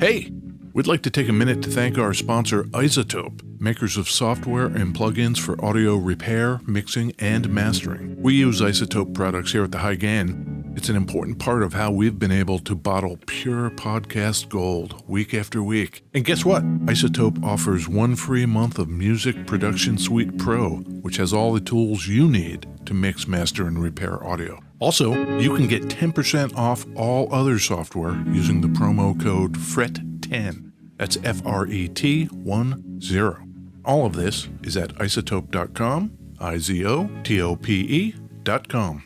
Hey, we'd like to take a minute to thank our sponsor, Isotope, makers of software and plugins for audio repair, mixing, and mastering. We use Isotope products here at the High Gain. It's an important part of how we've been able to bottle pure podcast gold week after week. And guess what? Isotope offers 1 free month of Music Production Suite Pro, which has all the tools you need to mix, master, and repair audio. Also, you can get 10% off all other software using the promo code FRET10. That's FRET10. All of this is at isotope.com, IZOTOPE.com.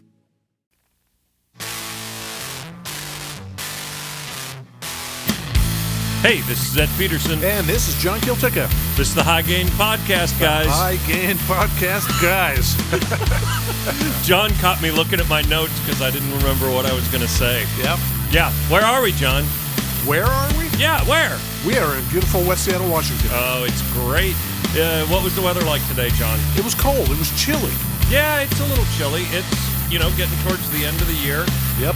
Hey, this is Ed Peterson. And this is John Kieltyka. This is the High Gain Podcast, guys. High Gain Podcast, guys. John caught me looking at my notes because I didn't remember what I was going to say. Yep. Yeah. Where are we, John? Where are we? Yeah, where? We are in beautiful West Seattle, Washington. Oh, it's great. What was the weather like today, John? It was cold. It was chilly. Yeah, it's a little chilly. It's, getting towards the end of the year. Yep.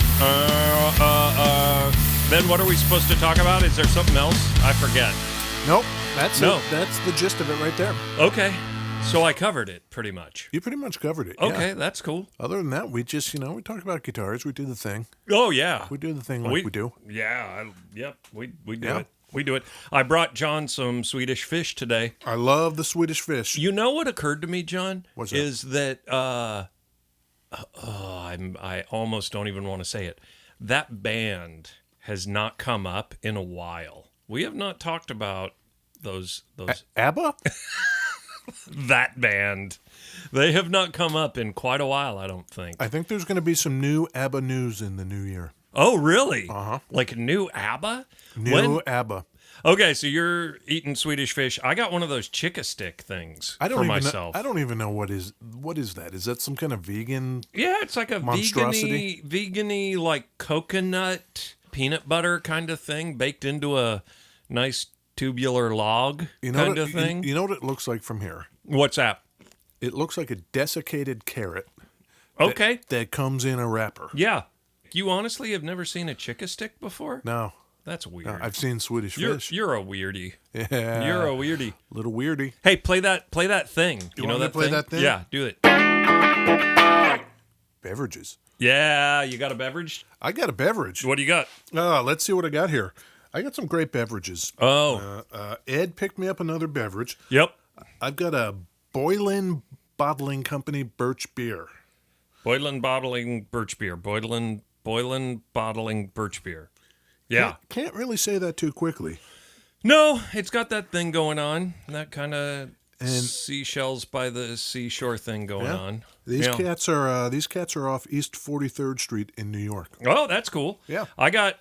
Then what are we supposed to talk about? Is there something else? I forget. Nope. That's it. That's the gist of it right there. Okay. So I covered it pretty much. You pretty much covered it. Okay, yeah. That's cool. Other than that, we just, we talk about guitars. We do the thing. Oh, yeah. We do the thing like we do. Yeah. We do it. We do it. I brought John some Swedish fish today. I love the Swedish fish. You know what occurred to me, John? What's that? Is that, I almost don't even want to say it. That band has not come up in a while. We have not talked about those ABBA? That band. They have not come up in quite a while, I don't think. I think there's going to be some new ABBA news in the new year. Oh, really? Uh-huh. Like new ABBA? New ABBA. Okay, so you're eating Swedish fish. I got one of those Chica Stick things for myself. I don't even know what is that. Is that some kind of vegan? Yeah, it's like a vegan-y like coconut peanut butter kind of thing baked into a nice tubular log kind of thing. You know what it looks like from here? What's that? It looks like a desiccated carrot. Okay. That comes in a wrapper. Yeah. You honestly have never seen a Chica Stick before? No. That's weird. No, I've seen Swedish fish. You're a weirdie. Yeah. You're a weirdie. Little weirdie. Hey, play that thing. You know that thing? That thing? Yeah, do it. Beverages. Yeah, you got a beverage? I got a beverage. What do you got? Let's see what I got here. I got some great beverages. Oh. Ed picked me up another beverage. Yep. I've got a Boylan Bottling Company Birch Beer. Boylan Bottling Birch Beer. Boylan Bottling Birch Beer. Yeah. Can't really say that too quickly. No, it's got that thing going on. That kind of seashells by the seashore thing going on. These cats are off East 43rd Street in New York. Oh, that's cool. Yeah. I got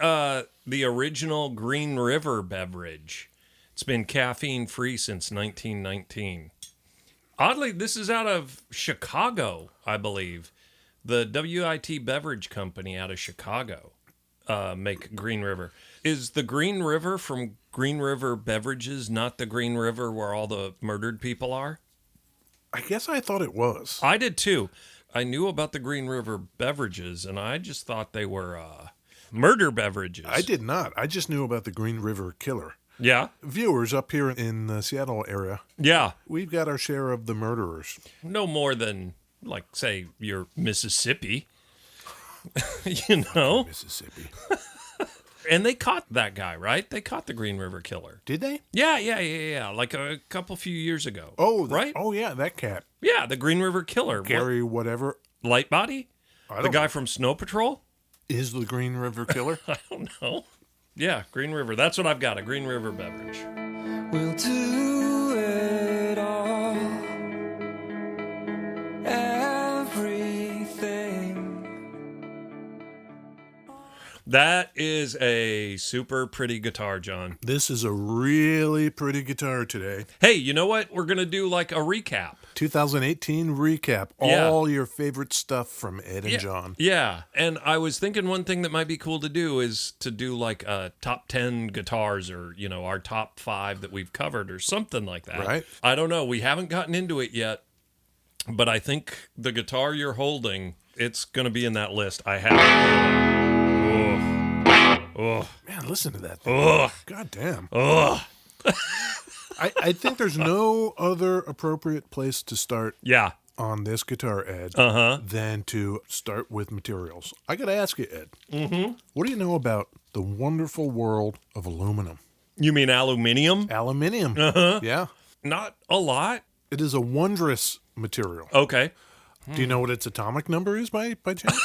the original Green River beverage. It's been caffeine-free since 1919. Oddly, this is out of Chicago, I believe. The WIT Beverage Company out of Chicago make Green River. Is the Green River from Green River Beverages not the Green River where all the murdered people are? I guess I thought it was. I did too. I knew about the Green River Beverages, and I just thought they were murder beverages. I did not. I just knew about the Green River Killer. Yeah. Viewers up here in the Seattle area. Yeah. We've got our share of the murderers. No more than, like, say, your Mississippi. You know? Mississippi. And they caught that guy, right? They caught the Green River Killer. Did they? Yeah. Like a few years ago. Oh, right? Oh, yeah, that cat. Yeah, the Green River Killer. Gary whatever. Lightbody? The guy from Snow Patrol? Is the Green River Killer? I don't know. Yeah, Green River. That's what I've got, a Green River beverage. We'll do it all. Everything. That is a super pretty guitar, John. This is a really pretty guitar today. Hey, you know what? We're going to do like a recap. 2018 recap. All your favorite stuff from Ed and John. Yeah. And I was thinking one thing that might be cool to do is to do like a top 10 guitars or, our top 5 that we've covered or something like that. Right. I don't know. We haven't gotten into it yet, but I think the guitar you're holding, it's going to be in that list. I have. Ugh. Man, listen to that thing. Ugh. God damn. Ugh. I think there's no other appropriate place to start Yeah. on this guitar, Ed, than to start with materials. I got to ask you, Ed, what do you know about the wonderful world of aluminum? You mean aluminium? Aluminium. Yeah. Not a lot. It is a wondrous material. Okay. Do you know what its atomic number is by chance?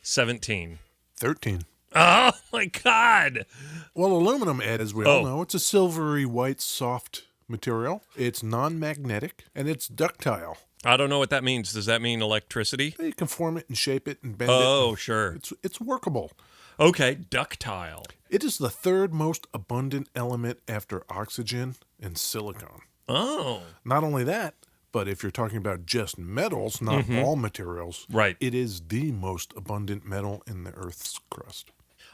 17. 13. Oh, my God. Well, aluminum, Ed, as we all know, it's a silvery white soft material. It's non-magnetic, and it's ductile. I don't know what that means. Does that mean electricity? You can form it and shape it and bend it. Oh, sure. It's workable. Okay, ductile. It is the third most abundant element after oxygen and silicon. Oh. Not only that, but if you're talking about just metals, not all materials, Right. it is the most abundant metal in the Earth's crust.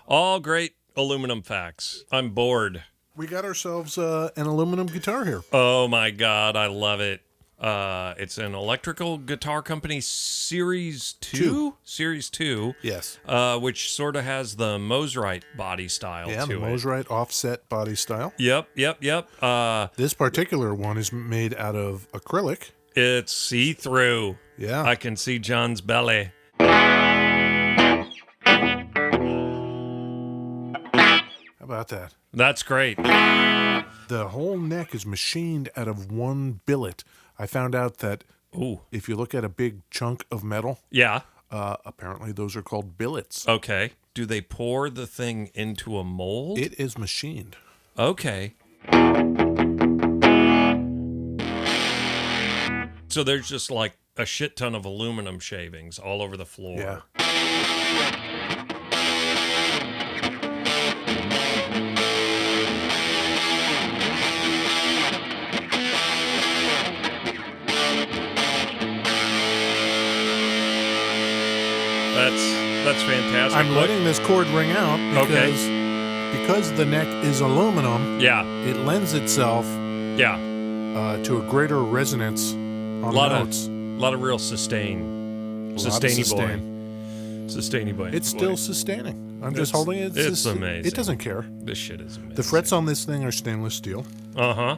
All great aluminum facts. I'm bored. We got ourselves an aluminum guitar here. Oh, my God. I love it. It's an electrical guitar company, Series 2? Series 2. Yes. Which sort of has the Mosrite body style Yeah, to the it. Mosrite offset body style. Yep. This particular one is made out of acrylic. It's see-through. Yeah. I can see John's belly. How about that? That's great. The whole neck is machined out of one billet. I found out that Ooh. if you look at a big chunk of metal, Yeah. apparently those are called billets. Okay. Do they pour the thing into a mold? It is machined. Okay. So there's just like a shit ton of aluminum shavings all over the floor. Yeah. That's fantastic. I'm letting this cord ring out because the neck is aluminum, Yeah. it lends itself Yeah. to a greater resonance on A lot notes. of real sustain. Lot of Sustainy sustain. boy. Sustainy boy. It's still sustaining. I'm just holding it. It's amazing. It doesn't care. This shit is amazing. The frets on this thing are stainless steel. Uh-huh.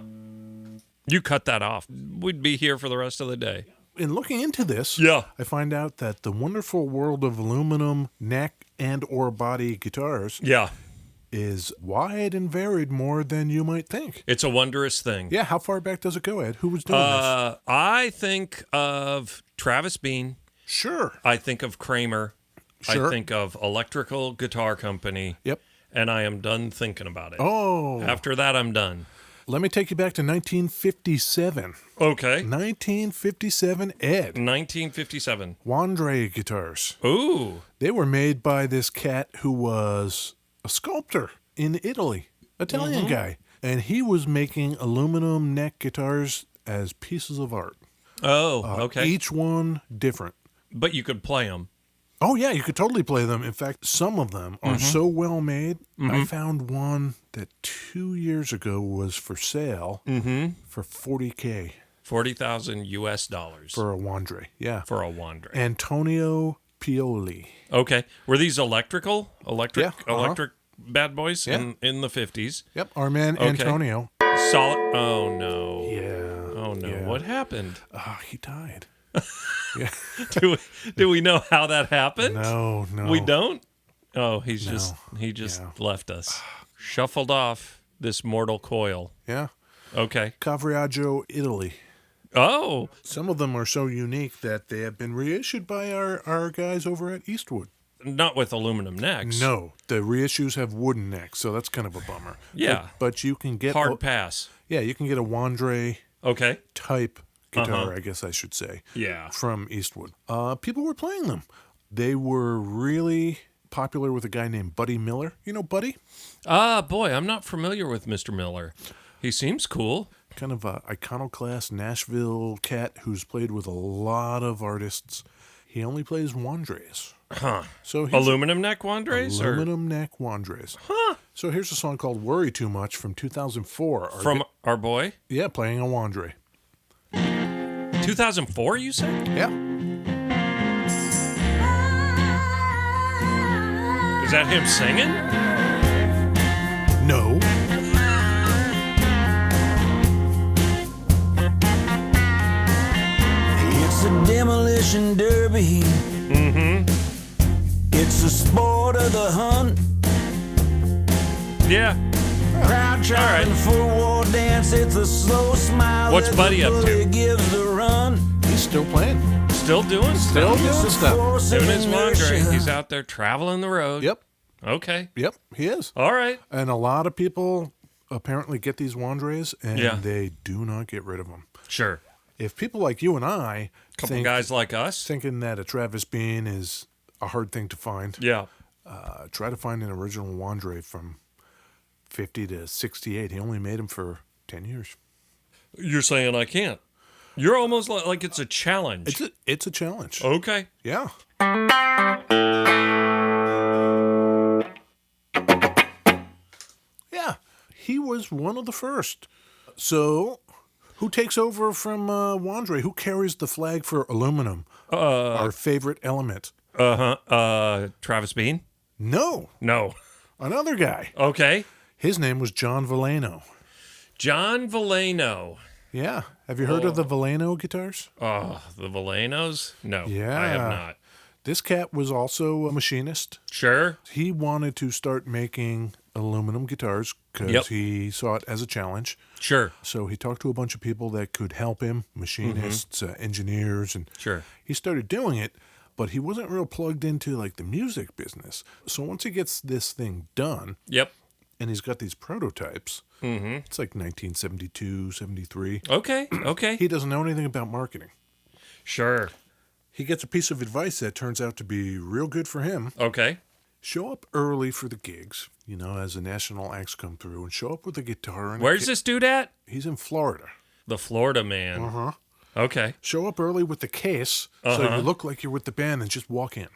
You cut that off. We'd be here for the rest of the day. In looking into this, Yeah. I find out that the wonderful world of aluminum neck and or body guitars Yeah. is wide and varied more than you might think. It's a wondrous thing. Yeah, how far back does it go, Ed? Who was doing this? I think of Travis Bean. Sure. I think of Kramer. Sure. I think of Electrical Guitar Company. Yep. And I am done thinking about it. Oh. After that, I'm done. Let me take you back to 1957. Okay. 1957, Ed. 1957. Wandre guitars. Ooh. They were made by this cat who was a sculptor in Italy, Italian guy. And he was making aluminum neck guitars as pieces of art. Oh, okay. Each one different. But you could play them. Oh, yeah, you could totally play them. In fact, some of them are so well made. I found one that 2 years ago was for sale for $40K. 40,000 US dollars For a Wandre. Yeah. for a Wandre. Antonio Pioli. Okay. Were these electric Yeah, electric bad boys Yeah. in the 50s? Yep, our man Okay. Antonio. Solid. Oh no. Yeah. Oh no. Yeah. What happened? He died. Yeah. Do we know how that happened? No. We don't? Oh, he just Yeah. left us. Shuffled off this mortal coil. Yeah. Okay. Cavriaggio, Italy. Oh. Some of them are so unique that they have been reissued by our guys over at Eastwood. Not with aluminum necks. No, the reissues have wooden necks, so that's kind of a bummer. Yeah. But you can get Hard pass. Yeah, you can get a Wandre Okay. type guitar, I guess I should say. Yeah. From Eastwood. People were playing them. They were really popular with a guy named Buddy Miller. You know Buddy? Boy, I'm not familiar with Mr. Miller. He seems cool. Kind of a iconoclast Nashville cat who's played with a lot of artists. He only plays Wandres. Huh. So here's Aluminum neck Wandres? Or aluminum neck Wandres. Huh. So here's a song called Worry Too Much from 2004. from our boy? Yeah, playing a Wandre. 2004, you said? Yeah. Is that him singing? No. It's a demolition derby. Mm-hmm. It's a sport of the hunt. Yeah. Crowd chopping right. for a war dance. It's a slow smile. What's that Buddy the up to? bully gives the run. He's still playing. Still doing Still stuff. doing It's a stuff. force of Doing his inertia. laundry. He's out there traveling the road. Yep. Okay. Yep. He is. All right. And a lot of people apparently get these Wandres, and Yeah. they do not get rid of them. Sure. If people like you and I Couple guys like us. thinking that a Travis Bean is a hard thing to find, Yeah. try to find an original Wandre from 50 to 68. He only made them for 10 years. You're saying I can't. You're almost like it's a challenge. It's a challenge. Okay. Yeah. Yeah. He was one of the first. So, who takes over from Wandre? Who carries the flag for aluminum? Our favorite element. Travis Bean? No, No. another guy. Okay. His name was John Valeno. John Valeno. Yeah. Have you heard of the Valeno guitars? Oh, the Valenos? No. Yeah. I have not. This cat was also a machinist. Sure. He wanted to start making aluminum guitars because Yep. he saw it as a challenge. Sure. So he talked to a bunch of people that could help him, machinists, engineers, and Sure. he started doing it, but he wasn't real plugged into like the music business. So once he gets this thing done Yep. and he's got these prototypes, it's like 1972, 73. Okay. Okay. He doesn't know anything about marketing. Sure. He gets a piece of advice that turns out to be real good for him. Okay. Show up early for the gigs, as the national acts come through, and show up with a guitar. And Where's this dude at? He's in Florida. The Florida man. Uh-huh. Okay. Show up early with the case so you look like you're with the band and just walk in.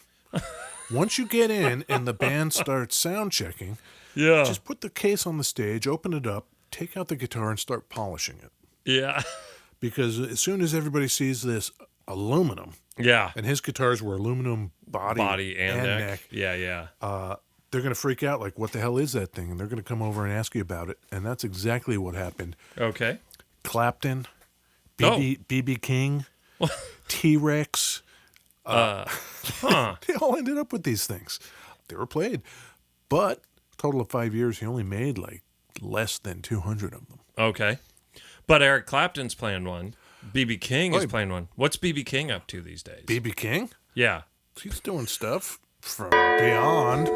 Once you get in and the band starts sound checking, Yeah. just put the case on the stage, open it up, take out the guitar, and start polishing it. Yeah. Because as soon as everybody sees this aluminum, Yeah. and his guitars were aluminum body and neck. Yeah. Yeah. they're going to freak out like, what the hell is that thing? And they're going to come over and ask you about it. And that's exactly what happened. Okay. Clapton, Oh. B.B. King, T-Rex, Huh. they all ended up with these things. They were played. But total of 5 years, he only made like less than 200 of them. Okay. But Eric Clapton's playing one. B.B. King is Oh, playing one. What's B.B. King up to these days? B.B. King? Yeah. He's doing stuff from beyond.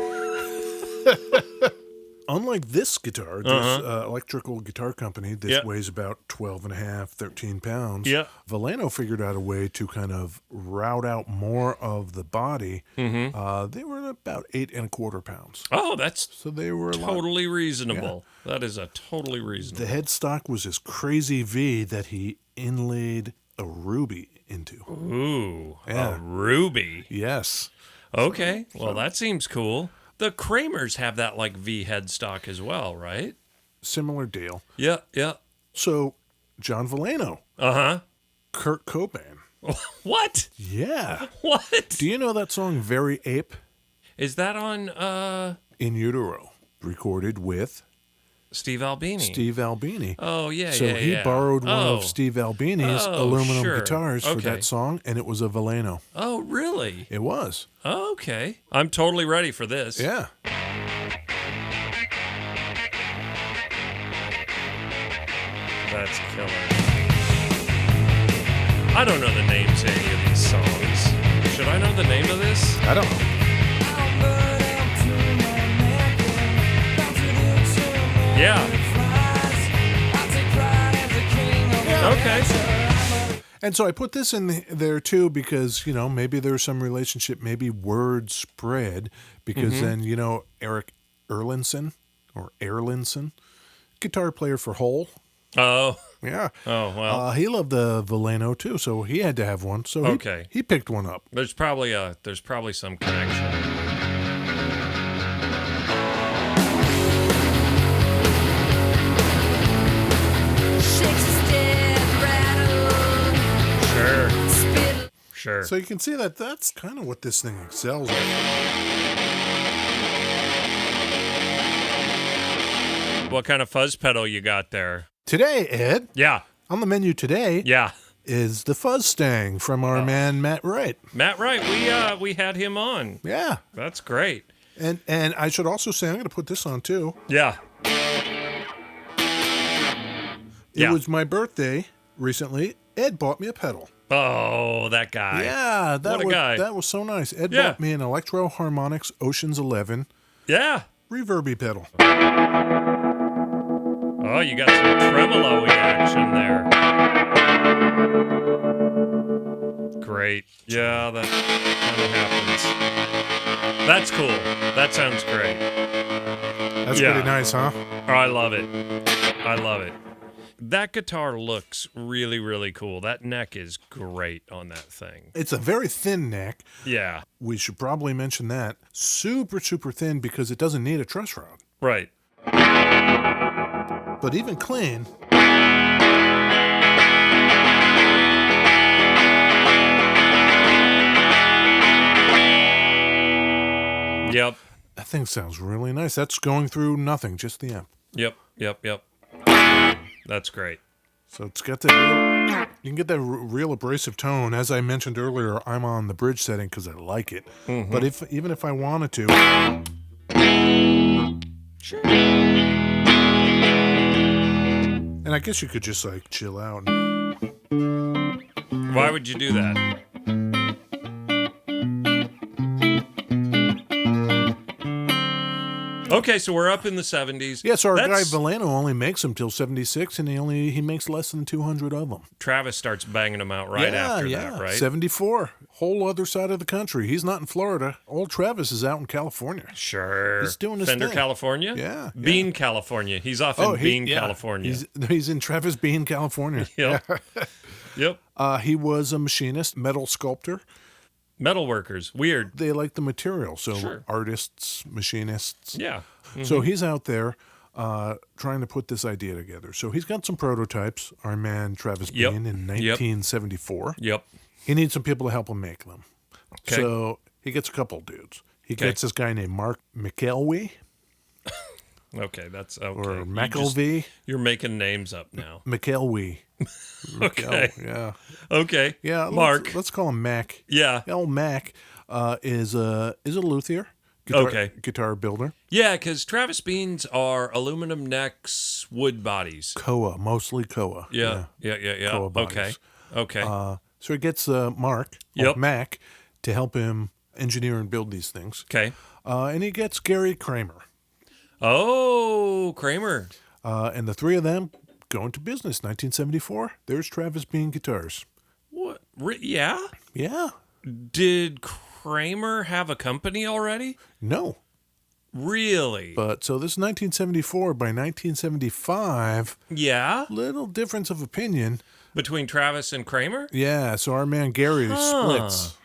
Unlike this guitar, this electrical guitar company, this Yep. weighs about 12 and a half, 13 pounds. Yep. Valeno figured out a way to kind of route out more of the body. They were about 8.25 pounds. Oh, that's So they were a lot. totally reasonable. That is a totally reasonable. The headstock was this crazy V that he inlaid a ruby into. Ooh, Yeah. a ruby. Yes. Okay, well, that seems cool. The Kramers have that like V headstock as well, right? Similar deal. Yeah, yeah. So, John Valeno, Uh Kurt Cobain. huh. What? Yeah. What? Do you know that song Very Ape? Is that on In Utero, recorded with Steve Albini? Steve Albini. Oh, yeah, So yeah, he yeah. borrowed one Oh. of Steve Albini's Oh, aluminum sure. guitars for Okay. that song, and it was a Valeno. Oh, really? It was. Oh, okay. I'm totally ready for this. Yeah. That's killer. I don't know the names of any of these songs. Should I know the name of this? I don't know. Yeah. Okay. And so I put this in there too because, maybe there's some relationship, maybe word spread, because then, Eric Erlandson, guitar player for Hole. Oh. Yeah. Oh, well. He loved the Valeno too, so he had to have one. So Okay. he picked one up. There's probably some connection. Sure. Sure. So you can see that that's kind of what this thing excels at. what kind of fuzz pedal you got there? Today, Ed, Yeah. on the menu today Yeah. is the Fuzz Stang from our man Matt Wright. Matt Wright, we had him on. Yeah. That's great. And I should also say, I'm going to put this on too. Yeah. It was my birthday recently. Ed bought me a pedal. Oh, that guy. Yeah, What a guy. That was so nice. Ed Yeah. bought me an Electro Harmonix Oceans 11 Yeah. reverby pedal. Oh, you got some tremolo action there. Great. Yeah, that kind of happens. That's cool. That sounds great. That's Yeah. pretty nice, huh? Oh, I love it. I love it. That guitar looks really, really cool. That neck is great on that thing. It's a very thin neck. Yeah. We should probably mention that. Super, super thin because it doesn't need a truss rod. Right. But even clean, Yep. that thing sounds really nice. That's going through nothing, just the amp. Yep. That's great. So it's got that real, you can get that real abrasive tone. As I mentioned earlier, I'm on the bridge setting because I like it. Mm-hmm. But even if I wanted to, Sure. and I guess you could just like chill out. Why would you do that? Okay, so we're up in the 70s. Yeah, so our guy That's- Valeno only makes them till 76, and he makes less than 200 of them. Travis starts banging them out right after that, right? 74, whole other side of the country. He's not in Florida. Old Travis is out in California. Sure. He's doing his Fender, thing. California? Yeah, Bean, California. He's off in Bean, yeah. California. He's in Travis Bean, California. Yep. Yep. He was a machinist, metal sculptor. Metal workers. Weird. They like the material, so Sure. artists, machinists. Yeah. So he's out there trying to put this idea together. So he's got some prototypes, our man Travis Yep. Bean, in Yep. 1974. Yep. He needs some people to help him make them. Okay. So he gets a couple dudes. He Okay. gets this guy named Mark McElwee Okay, that's okay. or McElvey. You're making names up now. McElwee. Okay. Yeah. Okay. Yeah. Mark. Let's call him Mac. Yeah. El Mac is a luthier. Guitar, Okay. Guitar builder. Yeah, because Travis Beans are aluminum necks, wood bodies. Koa, mostly Koa. Yeah. Koa bodies. Okay. So he gets Mark, or Yep. Mac, to help him engineer and build these things. Okay. And he gets Gary Kramer. Oh, Kramer. And the three of them go into business. 1974, there's Travis Bean Guitars. What? Yeah? Yeah. Did Kramer have a company already? No. Really? But so this is 1974. By 1975, Yeah? little difference of opinion. Between Travis and Kramer? Yeah, so our man Gary splits.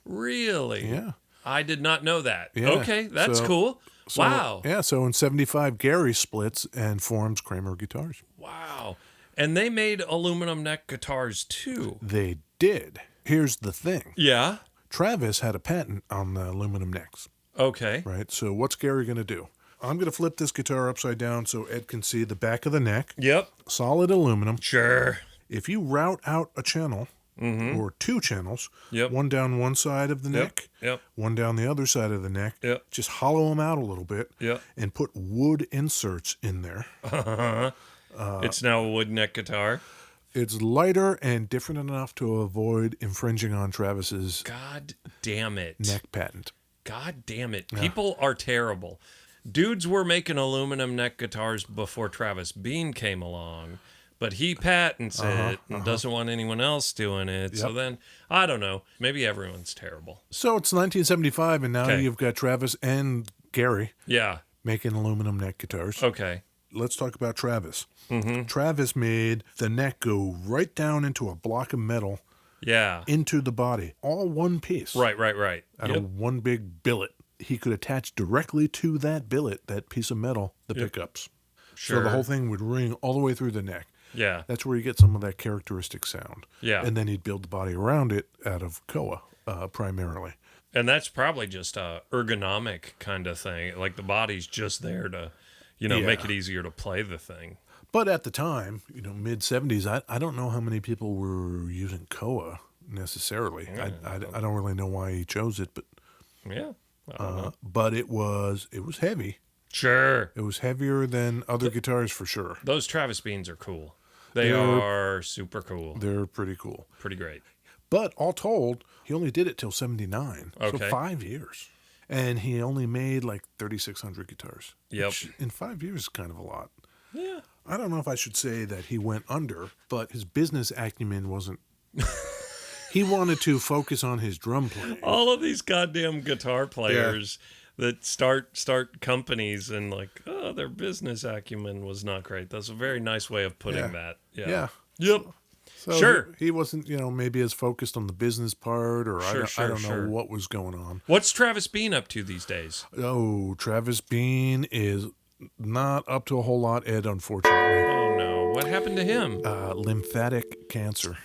Really? Yeah. I did not know that. Yeah. Okay, that's So- cool. So, Wow. Yeah, so in 75, Gary splits and forms Kramer Guitars. Wow. And they made aluminum neck guitars too. They did. Here's the thing. Yeah? Travis had a patent on the aluminum necks, Okay. right? So what's Gary going to do? I'm going to flip this guitar upside down so Ed can see the back of the neck. Yep. Solid aluminum. Sure. If you route out a channel or two channels, Yep. one down one side of the neck, Yep. one down the other side of the neck, Yep. just hollow them out a little bit Yep. and put wood inserts in there. It's now a wood neck guitar. It's lighter and different enough to avoid infringing on Travis's God damn it. neck patent. God damn it. People are terrible. Dudes were making aluminum neck guitars before Travis Bean came along, but he patents it and doesn't want anyone else doing it. So Yep. then, I don't know. Maybe everyone's terrible. So it's 1975, and now Okay. you've got Travis and Gary Yeah. making aluminum neck guitars. Okay. Let's talk about Travis. Travis made the neck go right down into a block of metal Yeah. into the body, all one piece. Right. Out Yep. of one big billet. He could attach directly to that billet, that piece of metal, the pickups. Sure. So the whole thing would ring all the way through the neck. Yeah. That's where you get some of that characteristic sound. Yeah. And then he'd build the body around it out of Koa, primarily. And that's probably just a ergonomic kind of thing. Like the body's just there to make it easier to play the thing. But at the time, mid 70s, I don't know how many people were using koa necessarily. I don't really know why he chose it, but Yeah. I don't know. but it was heavy. Sure. It was heavier than other guitars for sure. Those Travis Beans are cool. They They're- are super cool. They're pretty cool. Pretty great. But all told, he only did it till 79. Okay. So 5 years. And he only made like 3,600 guitars. Yep. Which in 5 years is kind of a lot. Yeah. I don't know if I should say that he went under, but his business acumen wasn't. He wanted to focus on his drum playing. All of these goddamn guitar players that start companies and their business acumen was not great. That's a very nice way of putting that. Yeah. Yep. So Sure. He wasn't, maybe as focused on the business part, or I don't know what was going on. What's Travis Bean up to these days? Oh, Travis Bean is not up to a whole lot, Ed, unfortunately. Oh, no. What happened to him? Lymphatic cancer,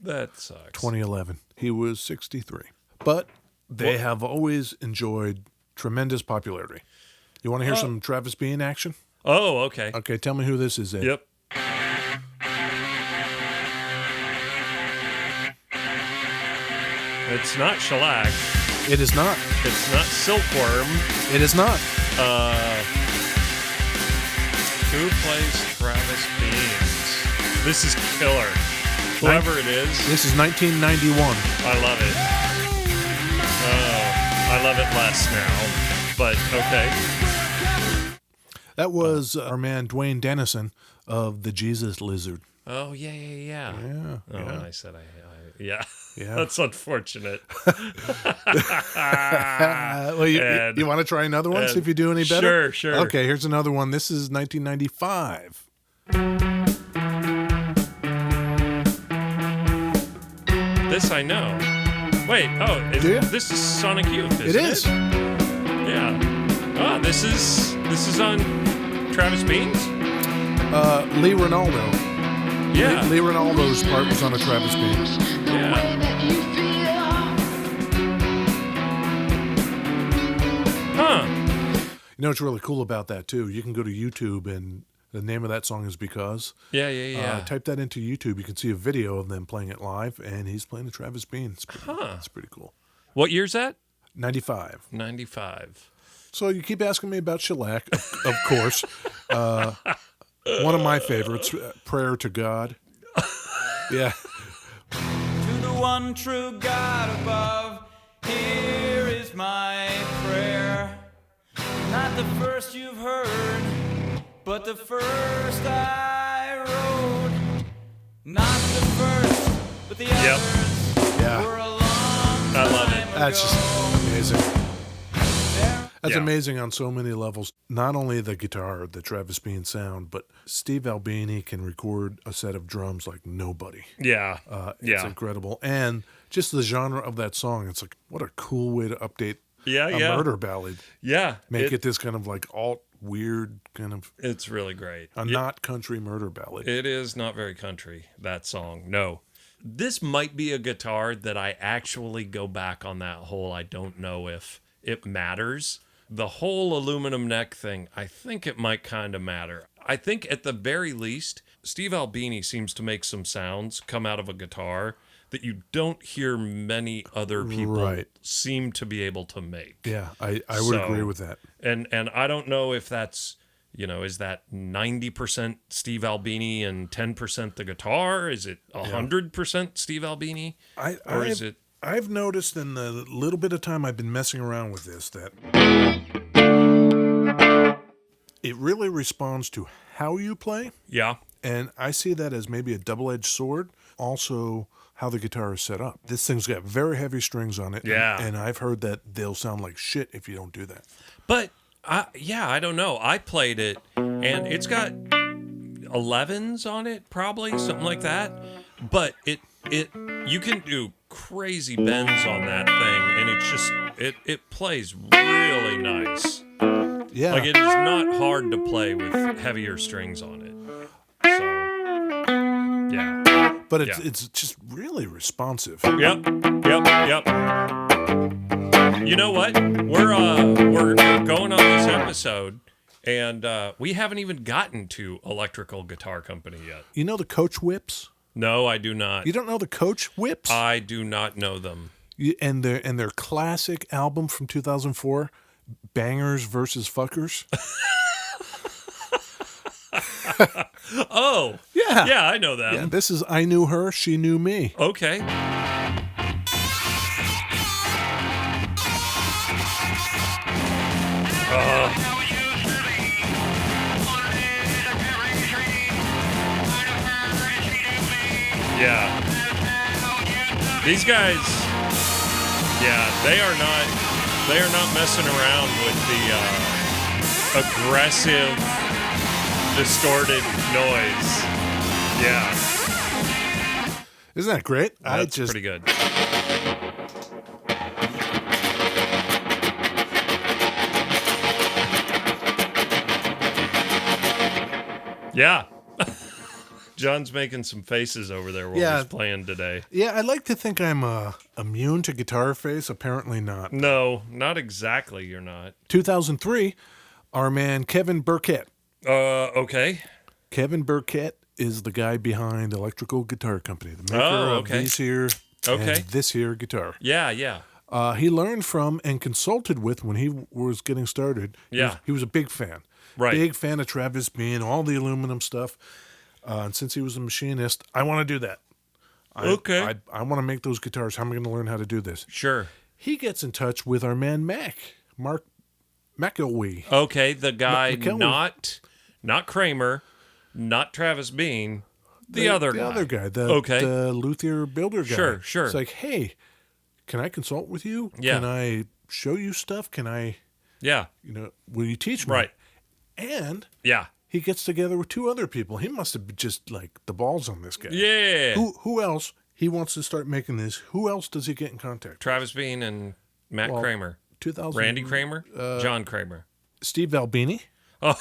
That sucks. 2011. He was 63. But they have always enjoyed tremendous popularity. You want to hear some Travis Bean action? Oh, okay. Okay, tell me who this is, Ed. Yep. It's not shellac. It is not. It's not silkworm. It is not. Who plays Travis Beans? This is killer. Whoever it is, This is 1991. I love it. Oh, I love it less now, but okay. That was our man Dwayne Dennison of the Jesus Lizard. Oh, yeah. Yeah. Oh, and I said yeah. Yeah. That's unfortunate. Well, Ed. you want to try another one? Ed. See if you do any better? Sure. Okay, here's another one. This is 1995. This I know. Wait, Do you? this is Sonic Youth, isn't it? It is. Yeah. Oh, this is on Travis Beans? Lee Ronaldo. Yeah. Lee Ronaldo's part was on a Travis Bean. Yeah. Huh. You know what's really cool about that, too? You can go to YouTube, and the name of that song is Because. Yeah. Type that into YouTube. You can see a video of them playing it live, and he's playing the Travis Bean. It's pretty cool. What year's that? 95. 95. So you keep asking me about shellac, of course. One of my favorites, Prayer to God. Yeah. To the one true God above, here is my prayer. Not the first you've heard, but the first I wrote. Not the first, but the others Yeah. were a long time I love it. That's just amazing. That's Yeah. amazing on so many levels. Not only the guitar, the Travis Bean sound, but Steve Albini can record a set of drums like nobody. Yeah. It's incredible. And just the genre of that song, it's like, what a cool way to update a murder ballad. Yeah. Make it this kind of like alt, weird, kind of It's really great. not country murder ballad. It is not very country, that song. No. This might be a guitar that I actually go back on that whole I don't know if it matters. The whole aluminum neck thing, I think it might kind of matter. I think at the very least, Steve Albini seems to make some sounds come out of a guitar that you don't hear many other people seem to be able to make. Yeah, I would agree with that. And I don't know if that's, is that 90% Steve Albini and 10% the guitar? Is it 100% Steve Albini? Is it? I've noticed in the little bit of time I've been messing around with this that it really responds to how you play. Yeah. And I see that as maybe a double-edged sword. Also, how the guitar is set up. This thing's got very heavy strings on it. Yeah. And I've heard that they'll sound like shit if you don't do that. But, I don't know. I played it, and it's got 11s on it, probably, something like that. But you can do crazy bends on that thing, and it's just, it plays really nice. Yeah. Like, it is not hard to play with heavier strings on it. So, yeah. But it's just really responsive. Yep. You know what? We're going on this episode, And we haven't even gotten to Electrical Guitar Company yet. You know the Coach Whips? No, I do not. You don't know the Coach Whips? I do not know them. And their classic album from 2004, Bangers versus Fuckers. Oh. Yeah. Yeah, I know them. Yeah, this is I Knew Her, She Knew Me. Okay. Yeah. These guys, yeah, they are not messing around with the aggressive, distorted noise. Yeah. Isn't that great? That's pretty good. Yeah. John's making some faces over there while he's playing today. Yeah, I'd like to think I'm immune to guitar face. Apparently not. No, not exactly. You're not. 2003, our man Kevin Burkett. Okay. Kevin Burkett is the guy behind Electrical Guitar Company, the maker of these here and this here guitar. Yeah, yeah. He learned from and consulted with when he was getting started. Yeah. He was a big fan. Right. Big fan of Travis Bean, all the aluminum stuff. And since he was a machinist, I want to do that. I want to make those guitars. How am I going to learn how to do this? Sure. He gets in touch with our man Mark McElwee. Okay, the guy McElwee. not Kramer, not Travis Bean, the other guy. The luthier builder guy. Sure. It's like, hey, can I consult with you? Yeah. Can I show you stuff? Can I, will you teach me? Right. And Yeah. he gets together with two other people. He must have just like the balls on this guy. Yeah. Who else? He wants to start making this. Who else does he get in contact? Travis Bean and Matt Kramer. 2000. Randy Kramer? John Kramer. Steve Albini. Oh,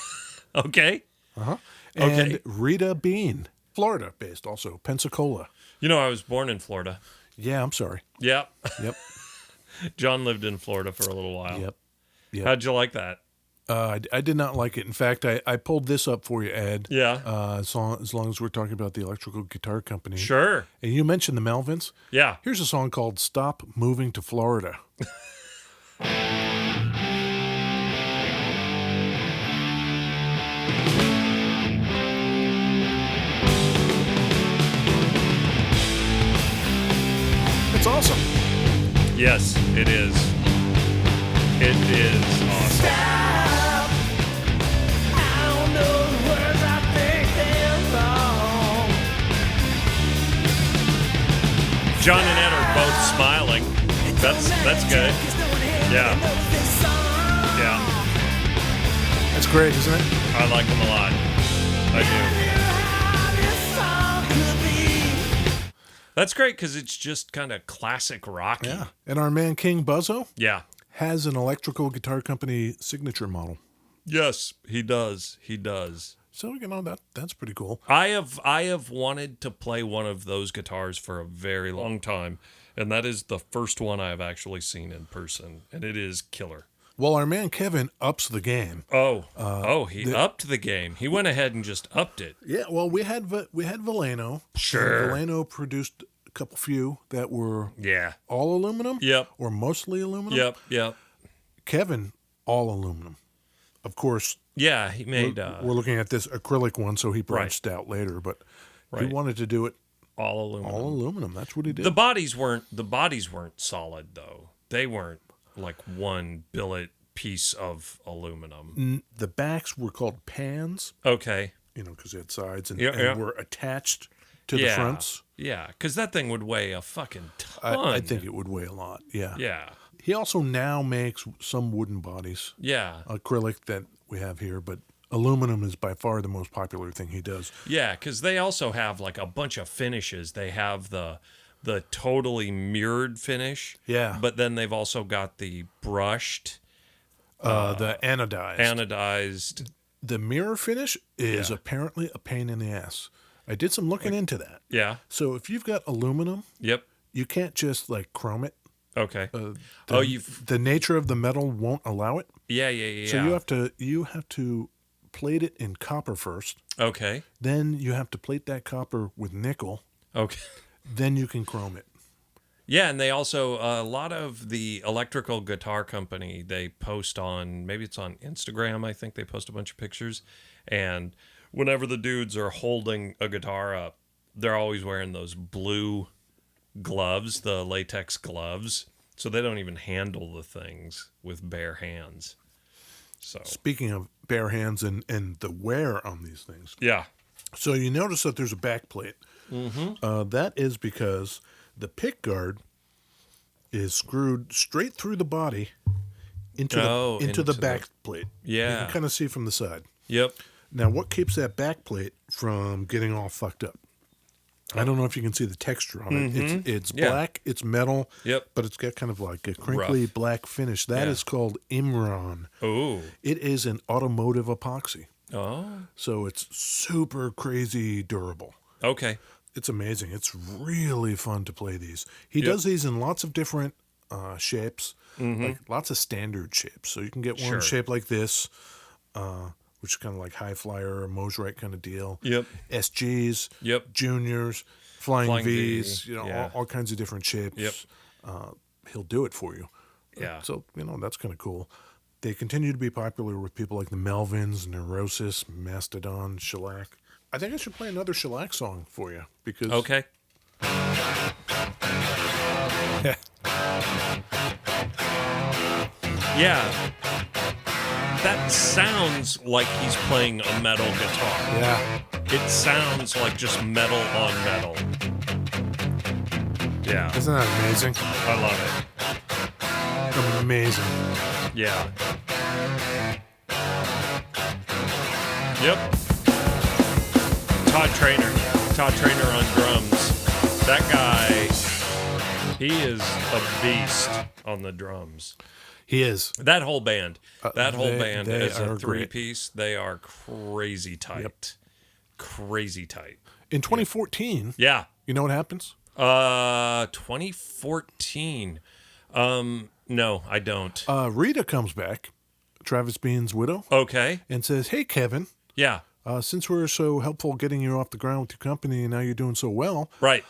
okay. Uh-huh. And Rita Bean. Florida based also. Pensacola. You know, I was born in Florida. Yeah, I'm sorry. Yep. Yep. John lived in Florida for a little while. Yep. How'd you like that? I did not like it. In fact, I pulled this up for you, Ed. Yeah. As long as we're talking about the Electrical Guitar Company. Sure. And you mentioned the Melvins. Yeah. Here's a song called Stop Moving to Florida. It's awesome. Yes, it is. It is awesome. John and Ed are both smiling. That's good. Yeah. Yeah. That's great, isn't it? I like them a lot. I do. That's great because it's just kind of classic rocky. Yeah. And our man King Buzzo Yeah. has an Electrical Guitar Company signature model. Yes, he does. He does. So, that's pretty cool. I have wanted to play one of those guitars for a very long time, and that is the first one I have actually seen in person, and it is killer. Well, our man Kevin ups the game. He upped the game. He went ahead and just upped it. Yeah, well, we had Valeno. Sure. Valeno produced a few that were all aluminum. Yep. Or mostly aluminum. Yep. Kevin, all aluminum. Of course. Yeah, he made. We're looking at this acrylic one, so he branched out later, but he wanted to do it all aluminum. All aluminum. That's what he did. The bodies weren't solid though. They weren't like one billet piece of aluminum. The backs were called pans. Okay. Because they had sides and were attached to the fronts. Yeah, because that thing would weigh a fucking ton. I think it would weigh a lot. Yeah. Yeah. He also now makes some wooden bodies. Yeah. Acrylic that we have here, but aluminum is by far the most popular thing he does. Yeah, because they also have like a bunch of finishes. They have the totally mirrored finish. Yeah. But then they've also got the brushed. The anodized. Anodized. The mirror finish is apparently a pain in the ass. I did some looking into that. Yeah. So if you've got aluminum, you can't just like chrome it. Okay. The nature of the metal won't allow it. Yeah. So you have to plate it in copper first. Okay. Then you have to plate that copper with nickel. Okay. Then you can chrome it. Yeah, and they also, a lot of the electrical guitar company, they post on, maybe it's on Instagram, I think they post a bunch of pictures. And whenever the dudes are holding a guitar up, they're always wearing those blue gloves, the latex gloves. So they don't even handle the things with bare hands. So Speaking of bare hands and the wear on these things. yeah. So you notice that there's a back plate. Mm-hmm. That is because the pick guard is screwed straight through the body into the back plate. Yeah. You can kind of see from the side. Yep. Now, what keeps that back plate from getting all fucked up? I don't know if you can see the texture on it. It's black, it's metal, Yep. but it's got kind of like a crinkly black finish. That is called Imron. Oh. It is an automotive epoxy. Oh. So it's super crazy durable. Okay. It's amazing. It's really fun to play these. He does these in lots of different shapes, like lots of standard shapes. So you can get one shape like this, which is kind of like high flyer or Mosrite kind of deal. Yep. SGs, Yep. juniors, flying V, Vs, all kinds of different shapes. Yep. He'll do it for you. Yeah. So, that's kind of cool. They continue to be popular with people like the Melvins, Neurosis, Mastodon, Shellac. I think I should play another Shellac song for you because Okay. Yeah. That sounds like he's playing a metal guitar. Yeah. It sounds like just metal on metal. Yeah. Isn't that amazing? I love it. Amazing. Yeah. Yep. Todd Trainer on drums. That guy, he is a beast on the drums. He is. That whole band, they as a are great. three-piece, they are crazy tight. Yep. Crazy tight. In 2014, Yeah. you know what happens? 2014. No, I don't. Rita comes back, Travis Bean's widow, Okay. and says, "Hey, Kevin, Yeah. since we're so helpful getting you off the ground with your company and now you're doing so well, Right.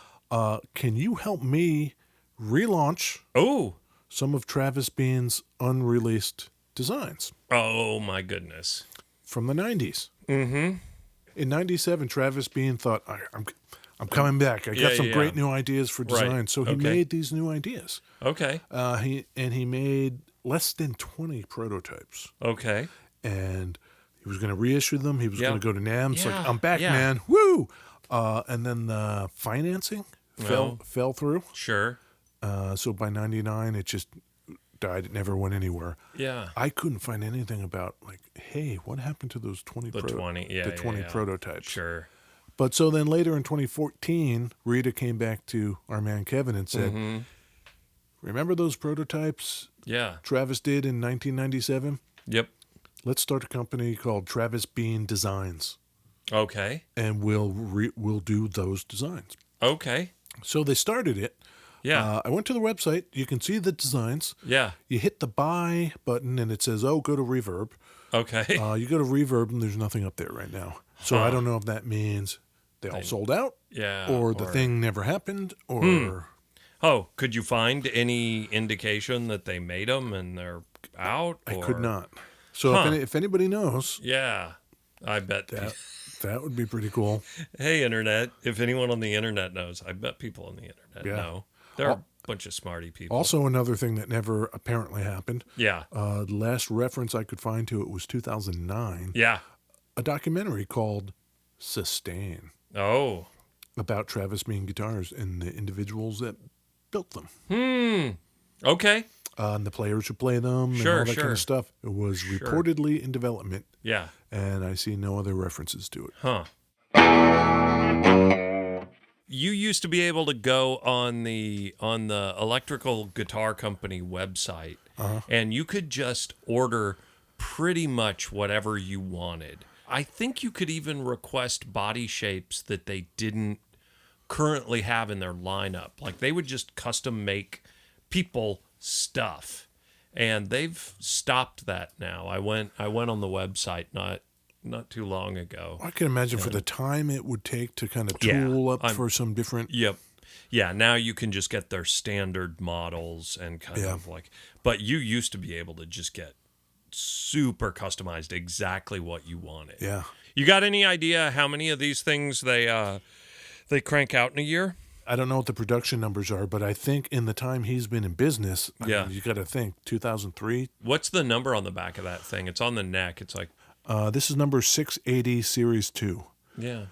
can you help me relaunch Oh. some of Travis Bean's unreleased designs Oh my goodness. from the 90s?" Mm-hmm. In 97, Travis Bean thought, I'm coming back. I got some great new ideas for design. Right. So he Okay. made these new ideas. Okay. He made less than 20 prototypes. Okay. And he was going to reissue them. He was going to go to NAMM. Like, I'm back, Yeah. man. Woo! And then the financing fell through. Sure. So by 99, it just died. It never went anywhere. Yeah. I couldn't find anything about, like, hey, what happened to those 20 The 20. Yeah. the 20 yeah. prototypes? Sure. But so then later in 2014, Rita came back to our man Kevin and said, remember those prototypes Yeah. Travis did in 1997? Yep. Let's start a company called Travis Bean Designs, Okay. and we'll do those designs. Okay. So they started it. Yeah. I went to the website. You can see the designs. Yeah. You hit the buy button, and it says, go to Reverb. Okay. You go to Reverb, and there's nothing up there right now. So I don't know if that means they all sold out, yeah. or the thing never happened, or... Oh, could you find any indication that they made them and they're out? I or- could not. So if anybody knows, Yeah. I bet. that would be pretty cool. Hey, Internet. If anyone on the Internet knows, I bet people on the Internet know. They're a bunch of smarty people. Also, another thing that never apparently happened. Yeah. The last reference I could find to it was 2009. Yeah. A documentary called Sustain Oh. about Travis Bean guitars and the individuals that built them. Okay. And the players who play them Sure, and all that kind sure. of stuff. It was reportedly in development, Yeah. and I see no other references to it. Huh. You used to be able to go on the electrical guitar company website, and you could just order pretty much whatever you wanted. I think you could even request body shapes that they didn't currently have in their lineup. Like they would just custom make people stuff, and they've stopped that now. I went on the website not not too long ago. I can imagine for the time it would take to kind of Yeah, tool up for some different. Yep. Yeah, now you can just get their standard models and kind of like, but you used to be able to just get super customized exactly what you wanted. Yeah. You got any idea how many of these things they crank out in a year? I don't know what the production numbers are, but I think in the time he's been in business, I Yeah. mean, you got to think 2003. What's the number on the back of that thing? It's on the neck. It's like, This is number 680, Series 2. yeah.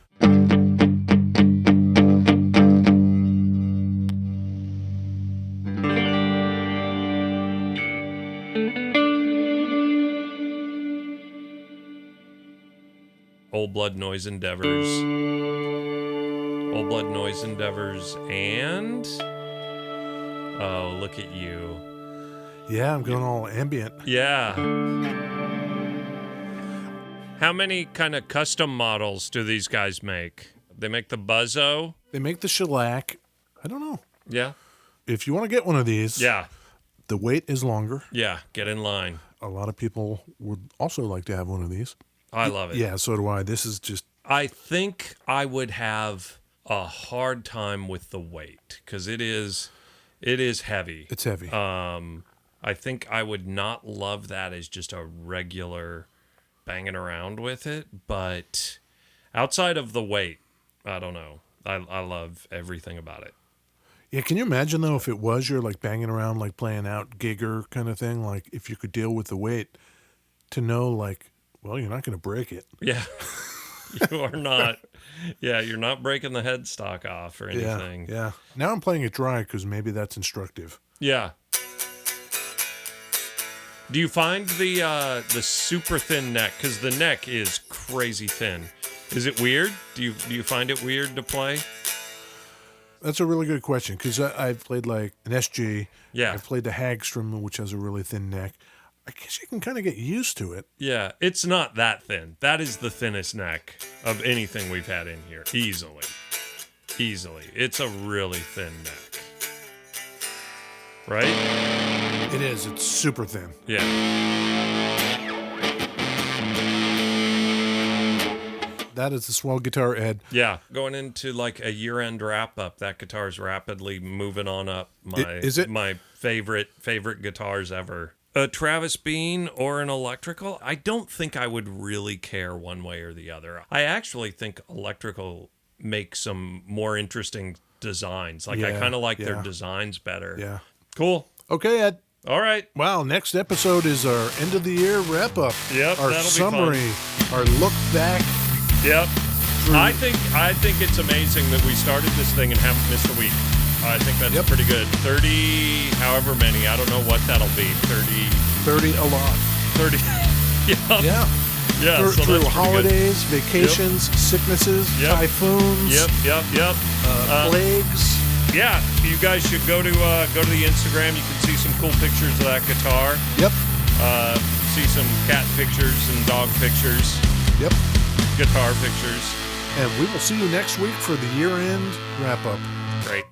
Old Blood Noise Endeavors. Old Blood Noise Endeavors and... Oh, look at you. Yeah, I'm going all ambient. Yeah. How many kind of custom models do these guys make? They make the Buzzo? They make the shellac. I don't know. Yeah. If you want to get one of these, Yeah. the wait is longer. Yeah. Get in line. A lot of people would also like to have one of these. I love it. Yeah, so do I. This is just... I think I would have a hard time with the weight because it is heavy. It's heavy. I think I would not love that as just a regular banging around with it, but outside of the weight, I don't know. I love everything about it. Yeah, can you imagine, though, if it was you're like banging around, like playing out gigger kind of thing, like if you could deal with the weight, to know, like, well, you're not going to break it. Yeah. You are not. Yeah, you're not breaking the headstock off or anything. Yeah. Now I'm playing it dry because maybe that's instructive. Yeah. Do you find the super thin neck? Because the neck is crazy thin. Is it weird? Do you find it weird to play? That's a really good question because I've played like an SG. Yeah. I've played the Hagstrom, which has a really thin neck. I guess you can kind of get used to it. Yeah, it's not that thin. That is the thinnest neck of anything we've had in here. Easily. It's a really thin neck. Right? It is. It's super thin. Yeah. That is the swell guitar, Ed. Yeah. Going into like a year-end wrap-up, that guitar's rapidly moving on up Is it? my favorite guitars ever. A Travis Bean or an electrical, I don't think I would really care one way or the other. I actually think electrical makes some more interesting designs. Like, I kind of like their designs better. Yeah. Cool. Okay, Ed. All right. Wow, next episode is our end of the year wrap up. Yep, our that'll be summary, our look back. Yep. I think it's amazing that we started this thing and haven't missed a week. I think that's pretty good. 30, however many, I don't know what that'll be. 30 a lot. 30. Yeah. Yeah. So Through that's holidays, vacations, sicknesses, typhoons, Yep. plagues. Yeah, you guys should go to the Instagram. You can see some cool pictures of that guitar. Yep. See some cat pictures and dog pictures. Yep. Guitar pictures. And we will see you next week for the year-end wrap-up. Great.